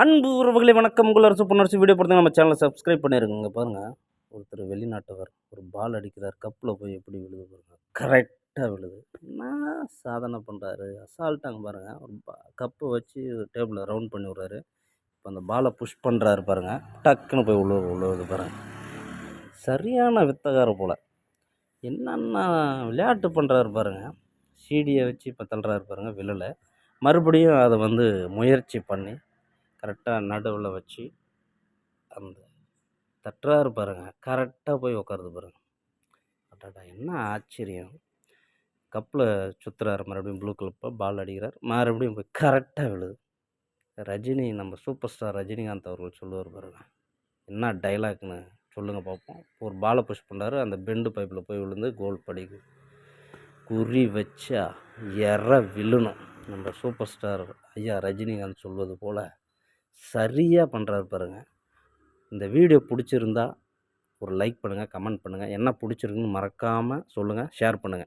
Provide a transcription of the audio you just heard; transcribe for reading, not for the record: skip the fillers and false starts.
அன்பு உறவுகளே வணக்கம். உங்கள் அரசு புணர்ச்சி வீடியோ பொறுத்த நம்ம சேனலை சப்ஸ்கிரைப் பண்ணியிருக்குங்க. இங்கே பாருங்கள், ஒருத்தர் வெளிநாட்டவர் ஒரு பால் அடிக்கிறார். கப்பில் போய் எப்படி விழுது பாருங்கள், கரெக்டாக விழுது. என்ன சாதனை பண்ணுறாரு, அசால்ட்டாங்க பாருங்கள். ஒரு கப்பை வச்சு டேபிளில் ரவுண்ட் பண்ணி விட்றாரு. இப்போ அந்த பாலை புஷ் பண்ணுறாரு பாருங்கள், டக்குன்னு போய் விழுவுது பாருங்கள். சரியான வித்தகார போல். என்னென்னா விளையாட்டு பண்ணுறாரு பாருங்கள். சீடியை வச்சு இப்போ தள்ளுறாரு பாருங்கள், விழலை. மறுபடியும் அதை முயற்சி பண்ணி கரெக்டாக நடுவில் வச்சு அந்த தட்டுறாரு பாருங்கள், கரெக்டாக போய் உட்காருது பாருங்கள். அட்டாடா, என்ன ஆச்சரியம். கப்பில் சுற்றுறாரு, மறுபடியும் ப்ளூ கிளிப்பை பால் அடிக்கிறார், மறுபடியும் போய் கரெக்டாக விழுது. ரஜினி, நம்ம சூப்பர் ஸ்டார் ரஜினிகாந்த் அவர்கள் சொல்லுவார் பாருங்கள், என்ன டைலாக்னு சொல்லுங்கள் பார்ப்போம். ஒரு பாலை புஷ் பண்ணுறாரு, அந்த பெண்டு பைப்பில் போய் விழுந்து கோல் படிக்கு. குறி வச்சா விழணும். நம்ம சூப்பர் ஸ்டார் ஐயா ரஜினிகாந்த் சொல்வது போல் சரியாக பண்ணுறாரு பாருங்கள். இந்த வீடியோ பிடிச்சிருந்தா ஒரு லைக் பண்ணுங்கள், கமெண்ட் பண்ணுங்கள். என்ன பிடிச்சிருக்குன்னு மறக்காமல் சொல்லுங்கள், ஷேர் பண்ணுங்கள்.